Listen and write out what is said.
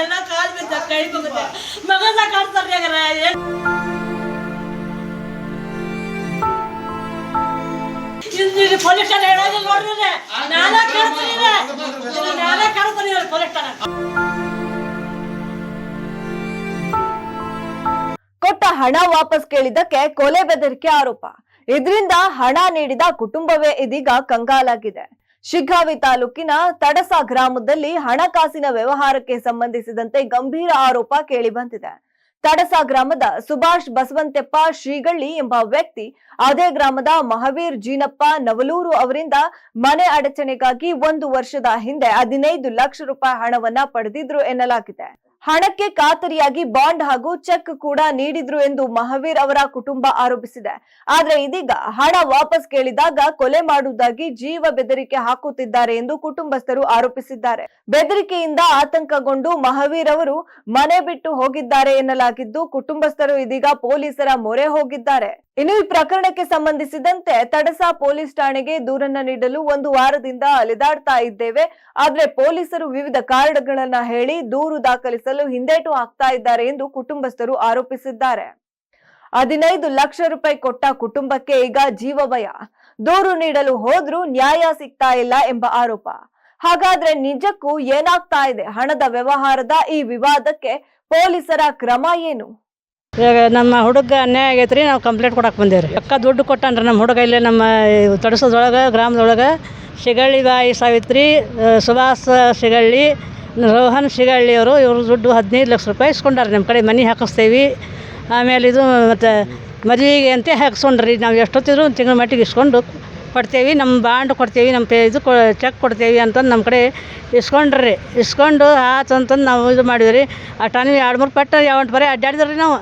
ಎಲ್ಲ ಕಾಲ್ ಬಿದ್ದ ಕೈ ಹೋಗುತ್ತೆ ಮಗನ ಕಾಡ್ತಾರೆ ಪೊಲೀಸ್ ಹೇಳೋದು ನೋಡ್ರಿ ನಾನೇ ಕಾಡ್ತೀನಿ ಪೊಲೀಸ್ ಕೊಟ್ಟ ಹಣ ವಾಪಸ್ ಕೇಳಿದ್ದಕ್ಕೆ ಕೊಲೆ ಬೆದರಿಕೆ ಆರೋಪ. ಇದರಿಂದ ಹಣ ನೀಡಿದ ಕುಟುಂಬವೇ ಇದೀಗ ಕಂಗಾಲಾಗಿದೆ. ಶಿಗ್ಗಾವಿ ತಾಲೂಕಿನ ತಡಸ ಗ್ರಾಮದಲ್ಲಿ ಹಣಕಾಸಿನ ವ್ಯವಹಾರಕ್ಕೆ ಸಂಬಂಧಿಸಿದಂತೆ ಗಂಭೀರ ಆರೋಪ ಕೇಳಿ ಬಂದಿದೆ. ತಡಸ ಗ್ರಾಮದ ಸುಭಾಷ್ ಬಸವಂತೆಪ್ಪ ಶ್ರೀಗಳ್ಳಿ ಎಂಬ ವ್ಯಕ್ತಿ ಅದೇ ಗ್ರಾಮದ ಮಹಾವೀರ್ ಜೀನಪ್ಪ ನವಲೂರು ಅವರಿಂದ ಮನೆ ಅಡಚಣೆಗಾಗಿ 1 ವರ್ಷದ ಹಿಂದೆ 15 ಲಕ್ಷ ರೂಪಾಯಿ ಹಣವನ್ನ ಪಡೆದಿದ್ರು ಎನ್ನಲಾಗಿದೆ. ಹಣಕ್ಕೆ ಖಾತರಿಯಾಗಿ ಬಾಂಡ್ ಹಾಗೂ ಚೆಕ್ ಕೂಡ ನೀಡಿದ್ರು ಎಂದು ಮಹಾವೀರ್ ಅವರ ಕುಟುಂಬ ಆರೋಪಿಸಿದೆ. ಆದ್ರೆ ಇದೀಗ ಹಣ ವಾಪಸ್ ಕೇಳಿದಾಗ ಕೊಲೆ ಮಾಡುವುದಾಗಿ ಜೀವ ಬೆದರಿಕೆ ಹಾಕುತ್ತಿದ್ದಾರೆ ಎಂದು ಕುಟುಂಬಸ್ಥರು ಆರೋಪಿಸಿದ್ದಾರೆ. ಬೆದರಿಕೆಯಿಂದ ಆತಂಕಗೊಂಡು ಮಹಾವೀರ್ ಅವರು ಮನೆ ಬಿಟ್ಟು ಹೋಗಿದ್ದಾರೆ ಎನ್ನಲಾಗಿದ್ದು, ಕುಟುಂಬಸ್ಥರು ಇದೀಗ ಪೊಲೀಸರ ಮೊರೆ ಹೋಗಿದ್ದಾರೆ. ಇನ್ನು ಈ ಪ್ರಕರಣಕ್ಕೆ ಸಂಬಂಧಿಸಿದಂತೆ ತಡಸ ಪೊಲೀಸ್ ಠಾಣೆಗೆ ದೂರನ್ನ ನೀಡಲು 1 ವಾರದಿಂದ ಅಲೆದಾಡ್ತಾ ಇದ್ದೇವೆ. ಆದ್ರೆ ಪೊಲೀಸರು ವಿವಿಧ ಕಾರಣಗಳನ್ನ ಹೇಳಿ ದೂರು ದಾಖಲಿಸಲು ಹಿಂದೇಟು ಹಾಕ್ತಾ ಇದ್ದಾರೆ ಎಂದು ಕುಟುಂಬಸ್ಥರು ಆರೋಪಿಸಿದ್ದಾರೆ. 15 ಲಕ್ಷ ರೂಪಾಯಿ ಕೊಟ್ಟ ಕುಟುಂಬಕ್ಕೆ ಈಗ ಜೀವಭಯ. ದೂರು ನೀಡಲು ಹೋದ್ರೂ ನ್ಯಾಯ ಸಿಗ್ತಾ ಇಲ್ಲ ಎಂಬ ಆರೋಪ. ಹಾಗಾದ್ರೆ ನಿಜಕ್ಕೂ ಏನಾಗ್ತಾ ಇದೆ? ಹಣದ ವ್ಯವಹಾರದ ಈ ವಿವಾದಕ್ಕೆ ಪೊಲೀಸರ ಕ್ರಮ ಏನು? ಇವಾಗ ನಮ್ಮ ಹುಡುಗ ಅನ್ಯಾಯ ಆಗೈತೆ ರೀ. ನಾವು ಕಂಪ್ಲೇಂಟ್ ಕೊಡಕ್ಕೆ ಬಂದೇವ್ರಿ. ಅಕ್ಕ ದುಡ್ಡು ಕೊಟ್ಟನ್ರಿ ನಮ್ಮ ಹುಡುಗ ಇಲ್ಲೇ ನಮ್ಮ ತಡಸದೊಳಗೆ ಗ್ರಾಮದೊಳಗೆ ಶಿಗಳ್ಳಿ ಬಾಯಿ ಸಾವಿತ್ರಿ, ಸುಭಾಷ್ ಶಿಗಳ್ಳಿ, ರೋಹನ್ ಶಿಗಳ್ಳಿ ಅವರು ಇವರು ದುಡ್ಡು 15 ಲಕ್ಷ ರೂಪಾಯಿ ಇಸ್ಕೊಂಡಾರೆ. ನಮ್ಮ ಕಡೆ ಮನೆ ಹಾಕಿಸ್ತೇವೆ, ಆಮೇಲೆ ಇದು ಮತ್ತು ಮದುವೆಗೆ ಅಂತ ಹಾಕ್ಸ್ಕೊಂಡ್ರಿ. ನಾವು ಎಷ್ಟೊತ್ತಿದ್ರು ಒಂದು ತಿಂಗಳ ಮಟ್ಟಿಗೆ ಇಸ್ಕೊಂಡು ಕೊಡ್ತೇವೆ, ನಮ್ಮ ಬಾಂಡ್ ಕೊಡ್ತೇವೆ, ನಮ್ಮ ಚೆಕ್ ಕೊಡ್ತೇವೆ ಅಂತಂದು ನಮ್ಮ ಕಡೆ ಇಸ್ಕೊಂಡು ಆತಂತಂದು ನಾವು ಇದು ಮಾಡಿದ್ವಿ ರೀ. ಆ ಟೈಮಿಗೆ 2-3 ಪಟ್ಟು 8 ಬರೀ ಅಡ್ಡಾಡಿದ್ರಿ ನಾವು.